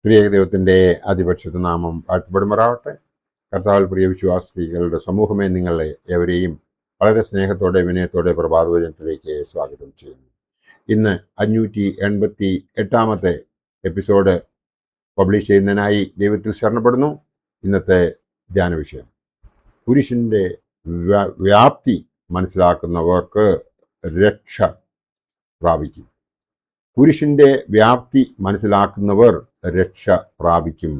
ത്രിയേക ദൈവത്തിൻ്റെ അതിപരിശുദ്ധ നാമം വാഴ്ത്തപ്പെടുമാറാവട്ടെ. കർത്താവിൽ പ്രിയ വിശ്വാസികളുടെ സമൂഹമേ, നിങ്ങളെ ഏവരെയും വളരെ സ്നേഹത്തോടെ വിനയത്തോടെ പ്രഭാതവചനത്തിലേക്ക് സ്വാഗതം ചെയ്യുന്നു. ഇന്ന് 588 എപ്പിസോഡ് പബ്ലിഷ് ചെയ്യുന്നതിനായി ദൈവത്തിൽ ശരണപ്പെടുന്നു. ഇന്നത്തെ ധ്യാന വിഷയം: കുരിശിൻ്റെ വ്യാപ്തി മനസ്സിലാക്കുന്നവർക്ക് രക്ഷ പ്രാപിക്കും. കുരിശിൻ്റെ വ്യാപ്തി മനസ്സിലാക്കുന്നവർ രക്ഷ പ്രാപിക്കും.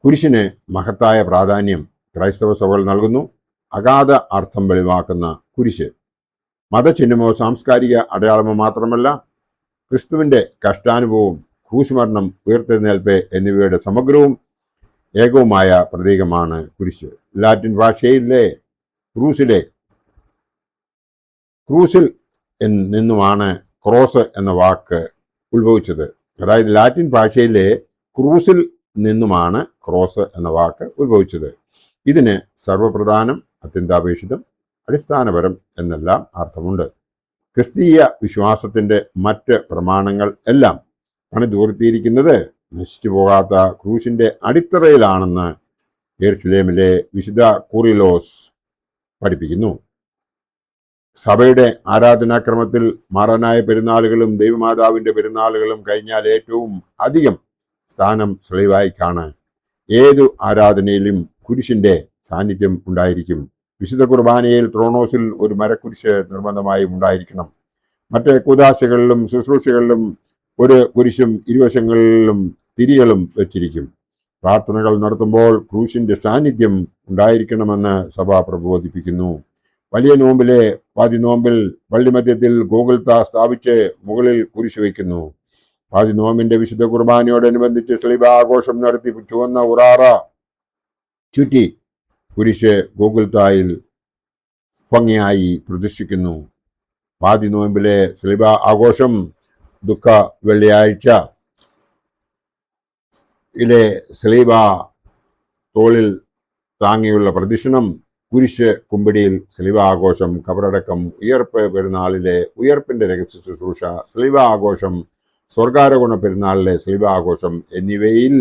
കുരിശിന് മഹത്തായ പ്രാധാന്യം ക്രൈസ്തവ സഭകൾ നൽകുന്നു. അഗാധ അർത്ഥം വെളിവാക്കുന്ന കുരിശ് മതചിഹ്നമോ സാംസ്കാരിക അടയാളമോ മാത്രമല്ല, ക്രിസ്തുവിൻ്റെ കഷ്ടാനുഭവവും ക്രൂശുമരണം, ഉയർത്തെഴുന്നേൽപ്പ് എന്നിവയുടെ സമഗ്രവും ഏകവുമായ പ്രതീകമാണ് കുരിശ്. ലാറ്റിൻ ഭാഷയിലെ ക്രൂസിൽ നിന്നുമാണ് ക്രോസ് എന്ന വാക്ക് ഉത്ഭവിച്ചത്. അതായത് ലാറ്റിൻ ഭാഷയിലെ ക്രൂസിൽ നിന്നുമാണ് ക്രോസ് എന്ന വാക്ക് ഉത്ഭവിച്ചത്. ഇതിന് സർവപ്രധാനം, അത്യന്താപേക്ഷിതം, അടിസ്ഥാനപരം എന്നെല്ലാം അർത്ഥമുണ്ട്. ക്രിസ്തീയ വിശ്വാസത്തിൻ്റെ മറ്റ് പ്രമാണങ്ങൾ എല്ലാം പണിതൂർത്തിയിരിക്കുന്നത് നശിച്ചു പോകാത്ത ക്രൂശിൻ്റെ അടിത്തറയിലാണെന്ന് യെരുശലേമിലെ വിശുദ്ധ കൂറിലോസ് പഠിപ്പിക്കുന്നു. സഭയുടെ ആരാധനാക്രമത്തിൽ മാറാനായ പെരുന്നാളുകളും ദൈവമാതാവിൻ്റെ പെരുന്നാളുകളും കഴിഞ്ഞാൽ ഏറ്റവും അധികം സ്ഥാനം സ്ലീവായ്ക്കാണ്. ഏതു ആരാധനയിലും കുരിശിൻ്റെ സാന്നിധ്യം ഉണ്ടായിരിക്കും. വിശുദ്ധ കുർബാനയിൽ ത്രോണോസിൽ ഒരു മരക്കുരിശ് നിർബന്ധമായും ഉണ്ടായിരിക്കണം. മറ്റ് കൂദാശകളിലും ശുശ്രൂഷകളിലും ഒരു കുരിശും ഇരുവശങ്ങളിലും തിരികളും വെച്ചിരിക്കും. പ്രാർത്ഥനകൾ നടത്തുമ്പോൾ ക്രൂശിൻ്റെ സാന്നിധ്യം ഉണ്ടായിരിക്കണമെന്ന് സഭ പ്രബോധിപ്പിക്കുന്നു. വലിയ നോമ്പിലെ പാതിനോമ്പിൽ പള്ളിമധ്യത്തിൽ ഗോകുൽത്ത സ്ഥാപിച്ച് മുകളിൽ കുരിശ് വയ്ക്കുന്നു. പാതിനോമ്പിന്റെ വിശുദ്ധ കുർബാനയോടനുബന്ധിച്ച് സ്ലീബ ആഘോഷം നടത്തി ചുവന്ന ഉറാറ ചുറ്റി കുരിശ് ഗോകുൽത്തായിൽ ഭംഗിയായി പ്രതിഷ്ഠിക്കുന്നു. പാതിനോമ്പിലെ സ്ലീബ ആഘോഷം ദുഃഖ വെള്ളിയാഴ്ച ഇലെ സ്ലീബ തോളിൽ താങ്ങിയുള്ള പ്രദക്ഷിണം, കുരിശ് കുമ്പിടിയിൽ സ്ലീബ ആഘോഷം, കബറടക്കം, ഉയർപ്പ് പെരുന്നാളിലെ ഉയർപ്പിന്റെ രഹസ്യ ശുശ്രൂഷ, സ്ലീബ ആഘോഷം, സ്വർഗാരോഹണ പെരുന്നാളിലെ സ്ലീബ ആഘോഷം എന്നിവയിൽ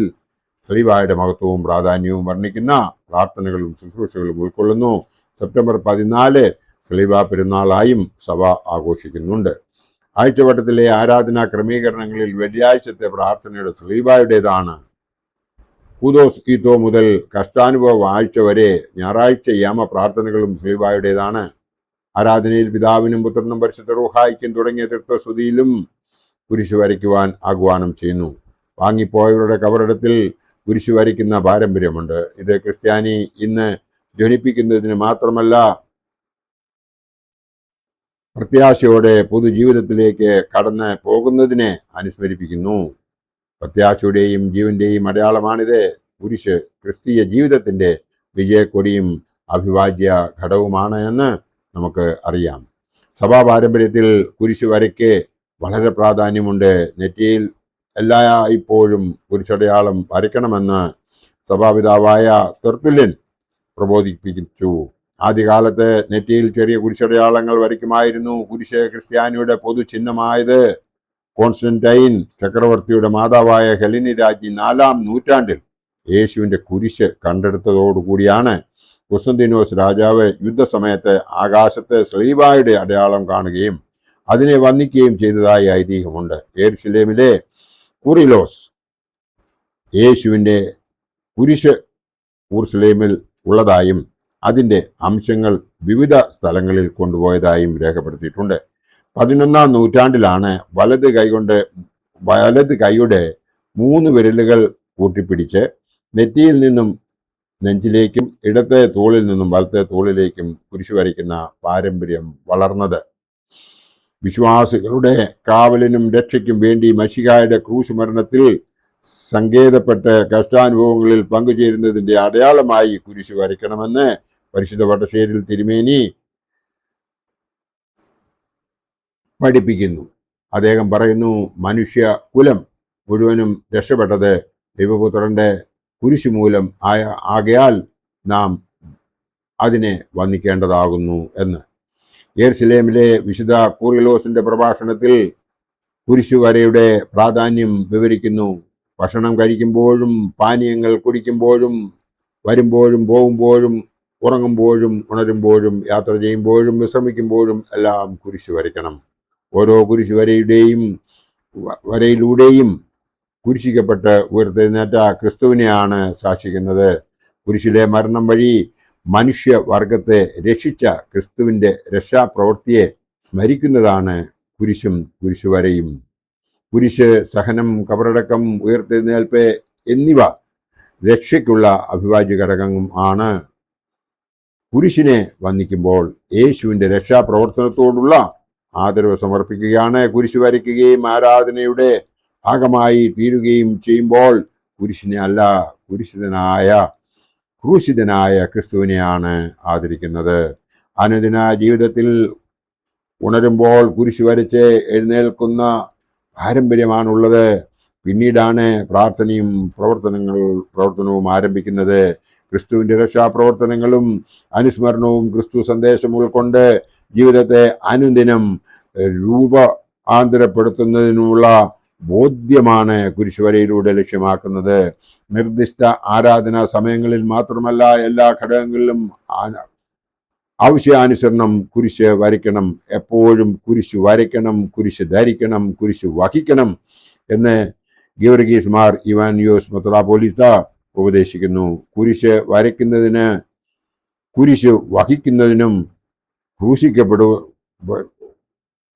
സ്ലീബായുടെ മഹത്വവും പ്രാധാന്യവും വർണ്ണിക്കുന്ന പ്രാർത്ഥനകളും ശുശ്രൂഷകളും ഉൾക്കൊള്ളുന്നു. സെപ്റ്റംബർ 14 സ്ലീബ പെരുന്നാളായും സഭ ആഘോഷിക്കുന്നുണ്ട്. ആഴ്ചവട്ടത്തിലെ ആരാധനാ ക്രമീകരണങ്ങളിൽ വെള്ളിയാഴ്ചത്തെ പ്രാർത്ഥനയുടെ സ്ലീബായുടേതാണ്. കൂദോസ് ഈത്തോ മുതൽ കഷ്ടാനുഭവ ആഴ്ച വരെ ഞായറാഴ്ച യാമ പ്രാർത്ഥനകളും സ്ലീബായുടേതാണ്. ആരാധനയിൽ പിതാവിനും പുത്രനും പരിശുദ്ധ റൂഹായിക്കും തുടങ്ങിയ തൃത്വസ്തുതിയിലും കുരിശ് വരയ്ക്കുവാൻ ആഹ്വാനം ചെയ്യുന്നു. വാങ്ങിപ്പോയവരുടെ കബറിടത്തിൽ കുരിശ് വരയ്ക്കുന്ന പാരമ്പര്യമുണ്ട്. ഇത് ക്രിസ്ത്യാനി ഇന്ന് ധ്വനിപ്പിക്കുന്നതിന് മാത്രമല്ല, പ്രത്യാശയോടെ പൊതുജീവിതത്തിലേക്ക് കടന്ന് പോകുന്നതിനെ അനുസ്മരിപ്പിക്കുന്നു. പ്രത്യാശയുടെയും ജീവന്റെയും അടയാളമാണിത്. കുരിശ് ക്രിസ്തീയ ജീവിതത്തിന്റെ വിജയക്കൊടിയും അഭിവാജ്യ ഘടകവുമാണ് എന്ന് നമുക്ക് അറിയാം. സഭാ പാരമ്പര്യത്തിൽ കുരിശ് വരയ്ക്ക് വളരെ പ്രാധാന്യമുണ്ട്. നെറ്റിയിൽ ഇപ്പോഴും കുരിശടയാളം വരയ്ക്കണമെന്ന് സഭാപിതാവായ തെർത്തുല്യൻ പ്രബോധിപ്പിച്ചു. ആദ്യകാലത്ത് നെറ്റിയിൽ ചെറിയ കുരിശടയാളങ്ങൾ വരയ്ക്കുമായിരുന്നു. കുരിശ് ക്രിസ്ത്യാനിയുടെ പൊതു ചിഹ്നമായത് കോൺസ്റ്റന്റൈൻ ചക്രവർത്തിയുടെ മാതാവായ ഹെലനി രാജ്ഞി 4-ാം നൂറ്റാണ്ടിൽ യേശുവിന്റെ കുരിശ് കണ്ടെടുത്തതോടുകൂടിയാണ് കൊസ്തന്തിനോസ് രാജാവ് യുദ്ധസമയത്ത് ആകാശത്ത് സ്ലീബായുടെ അടയാളം കാണുകയും അതിനെ വന്ദിക്കുകയും ചെയ്തതായി ഐതിഹ്യമുണ്ട്. യെരുശലേമിലെ കൂറിലോസ് യേശുവിന്റെ കുരിശ് യെരുശലേമിൽ ഉള്ളതായും അതിൻ്റെ അംശങ്ങൾ വിവിധ സ്ഥലങ്ങളിൽ കൊണ്ടുപോയതായും രേഖപ്പെടുത്തിയിട്ടുണ്ട്. 11-ാം നൂറ്റാണ്ടിലാണ് വലത് കൈയുടെ 3 വിരലുകൾ കൂട്ടിപ്പിടിച്ച് നെറ്റിയിൽ നിന്നും നെഞ്ചിലേക്കും ഇടത്തെ തോളിൽ നിന്നും വലത്തെ തോളിലേക്കും കുരിശ് വരയ്ക്കുന്ന പാരമ്പര്യം വളർന്നത്. വിശ്വാസികളുടെ കാവലിനും രക്ഷയ്ക്കും വേണ്ടി മശിഹായുടെ ക്രൂശ് മരണത്തിൽ സങ്കേതപ്പെട്ട് കഷ്ടാനുഭവങ്ങളിൽ പങ്കുചേരുന്നതിന്റെ അടയാളമായി കുരിശ് വരയ്ക്കണമെന്ന് പരിശുദ്ധ വട്ടശ്ശേരിൽ തിരുമേനി പഠിപ്പിക്കുന്നു. അദ്ദേഹം പറയുന്നു, മനുഷ്യ കുലം മുഴുവനും രക്ഷപ്പെട്ടത് ദൈവപുത്രന്റെ കുരിശു മൂലം ആകയാൽ നാം അതിനെ വന്ദിക്കേണ്ടതാകുന്നു എന്ന്. യെരുശലേമിലെ വിശുദ്ധ കൂറിലോസിന്റെ പ്രഭാഷണത്തിൽ കുരിശുവരയുടെ പ്രാധാന്യം വിവരിക്കുന്നു. ഭക്ഷണം കഴിക്കുമ്പോഴും പാനീയങ്ങൾ കുടിക്കുമ്പോഴും വരുമ്പോഴും പോകുമ്പോഴും ഉറങ്ങുമ്പോഴും ഉണരുമ്പോഴും യാത്ര ചെയ്യുമ്പോഴും വിശ്രമിക്കുമ്പോഴും എല്ലാം കുരിശു വരയ്ക്കണം. ഓരോ വരയിലൂടെയും കുരിശിക്കപ്പെട്ട് ഉയർത്തെഴുന്നേറ്റ ക്രിസ്തുവിനെയാണ് സാക്ഷിക്കുന്നത്. കുരിശിലെ മരണം വഴി മനുഷ്യവർഗത്തെ രക്ഷിച്ച ക്രിസ്തുവിൻ്റെ രക്ഷാപ്രവൃത്തിയെ സ്മരിക്കുന്നതാണ് കുരിശും കുരിശുവരയും. കുരിശ്, സഹനം, കബറടക്കം, ഉയർത്തെഴുന്നേൽപ്പ് എന്നിവ രക്ഷയ്ക്കുള്ള അവിഭാജ്യ ഘടകം ആണ്. കുരിശിനെ വന്ദിക്കുമ്പോൾ യേശുവിൻ്റെ രക്ഷാപ്രവർത്തനത്തോടുള്ള ആദരവ് സമർപ്പിക്കുകയാണ്. കുരിശ് വരയ്ക്കുകയും ആരാധനയുടെ ഭാഗമായി തീരുകയും ചെയ്യുമ്പോൾ കുരിശിനെ അല്ല, ക്രൂശിതനായ ക്രിസ്തുവിനെയാണ് ആദരിക്കുന്നത്. അനുദിന ജീവിതത്തിൽ ഉണരുമ്പോൾ കുരിശ് വരച്ച് എഴുന്നേൽക്കുന്ന പാരമ്പര്യമാണുള്ളത്. പിന്നീടാണ് പ്രാർത്ഥനയും പ്രവർത്തനവും ആരംഭിക്കുന്നത്. ക്രിസ്തുവിൻ്റെ രക്ഷാപ്രവർത്തനങ്ങളും അനുസ്മരണവും ക്രിസ്തു സന്ദേശം ഉൾക്കൊണ്ട് ജീവിതത്തെ അനുദിനം രൂപാന്തരപ്പെടുത്തുന്നതിനുള്ള ബോധ്യമാണ് കുരിശുവരയിലൂടെ ലക്ഷ്യമാക്കുന്നത്. നിർദ്ദിഷ്ട ആരാധനാ സമയങ്ങളിൽ മാത്രമല്ല, എല്ലാ ഘടകങ്ങളിലും ആവശ്യാനുസരണം കുരിശ് വരയ്ക്കണം. എപ്പോഴും കുരിശ് വരയ്ക്കണം, കുരിശ് ധരിക്കണം, കുരിശ് വഹിക്കണം എന്ന് ഗീവർഗീസ് മാർ ഇവാനിയോസ് മെത്രാപ്പോലീത്ത ഉപദേശിക്കുന്നു. കുരിശ് വരയ്ക്കുന്നതിന്, കുരിശ് വഹിക്കുന്നതിനും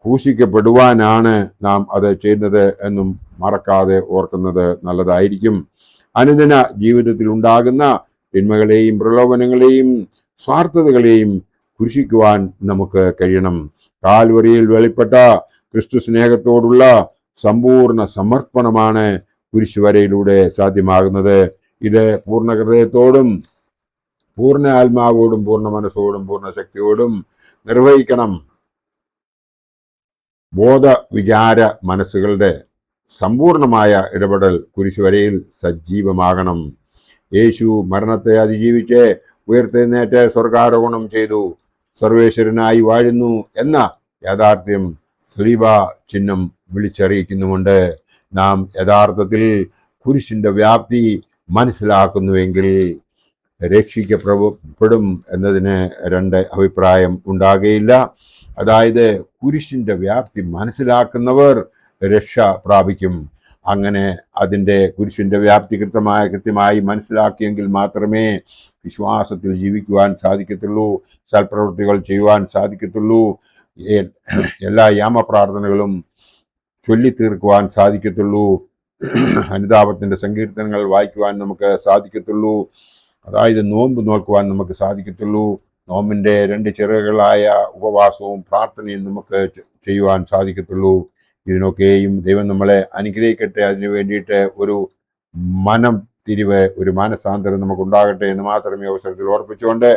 ക്രൂശിക്കപ്പെടുവാനാണ് നാം അത് ചെയ്യുന്നത് എന്നും മറക്കാതെ ഓർക്കുന്നത് നല്ലതായിരിക്കും. അനുദിന ജീവിതത്തിൽ ഉണ്ടാകുന്ന തിന്മകളെയും പ്രലോഭനങ്ങളെയും സ്വാർത്ഥതകളെയും കുരിശിക്കുവാൻ നമുക്ക് കഴിയണം. കാൽവരിയിൽ വെളിപ്പെട്ട ക്രിസ്തു സ്നേഹത്തോടുള്ള സമ്പൂർണ്ണ സമർപ്പണമാണ് കുരിശുവരയിലൂടെ സാധ്യമാകുന്നത്. ഇത് പൂർണ്ണ ഹൃദയത്തോടും പൂർണ്ണ ആത്മാവോടും പൂർണ്ണ മനസ്സോടും പൂർണ്ണ ശക്തിയോടും നിർവഹിക്കണം. ബോധവിചാര മനസ്സുകളുടെ സമ്പൂർണമായ ഇടപെടൽ കുരിശുവരയിൽ സജീവമാകണം. യേശു മരണത്തെ അതിജീവിച്ച് ഉയർത്തെഴുന്നേറ്റ് സ്വർഗാരോഹണം ചെയ്തു, സർവേശ്വരനായി വാഴുന്നു എന്ന യാഥാർത്ഥ്യം സ്ലീബ ചിഹ്നം വിളിച്ചറിയിക്കുന്നുമുണ്ട്. നാം യഥാർത്ഥത്തിൽ കുരിശിൻ്റെ വ്യാപ്തി മനസ്സിലാക്കുന്നുവെങ്കിൽ രക്ഷിക്കപ്പെടും എന്നതിന് രണ്ട് അഭിപ്രായം ഉണ്ടാകുകയില്ല. അതായത് കുരിശിൻ്റെ വ്യാപ്തി മനസ്സിലാക്കുന്നവർ രക്ഷ പ്രാപിക്കും. അങ്ങനെ കുരിശിൻ്റെ വ്യാപ്തി കൃത്യമായി മനസ്സിലാക്കിയെങ്കിൽ മാത്രമേ വിശ്വാസത്തിൽ ജീവിക്കുവാൻ സാധിക്കത്തുള്ളൂ, സൽപ്രവൃത്തികൾ ചെയ്യുവാൻ സാധിക്കത്തുള്ളൂ, എല്ലാ യാമപ്രാർത്ഥനകളും ചൊല്ലിത്തീർക്കുവാൻ സാധിക്കത്തുള്ളൂ, അനുതാപത്തിൻ്റെ സങ്കീർത്തനങ്ങൾ വായിക്കുവാൻ നമുക്ക് സാധിക്കത്തുള്ളൂ, അതായത് നോമ്പ് നോക്കുവാൻ നമുക്ക് സാധിക്കത്തുള്ളൂ, നോമ്പിൻ്റെ 2 ചിറകുകളായ ഉപവാസവും പ്രാർത്ഥനയും നമുക്ക് ചെയ്യുവാൻ സാധിക്കത്തുള്ളൂ. ഇതിനൊക്കെയും ദൈവം നമ്മളെ അനുഗ്രഹിക്കട്ടെ. അതിനു വേണ്ടിയിട്ട് ഒരു ഒരു മാനസാന്തരം നമുക്കുണ്ടാകട്ടെ എന്ന് മാത്രമേ അവസരത്തിൽ ഓർപ്പിച്ചുകൊണ്ട്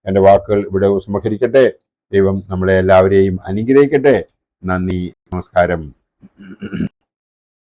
എൻ്റെ വാക്കുകൾ ഇവിടെ ഉപസംഹരിക്കട്ടെ. ദൈവം നമ്മളെ എല്ലാവരെയും അനുഗ്രഹിക്കട്ടെ. നന്ദി, നമസ്കാരം.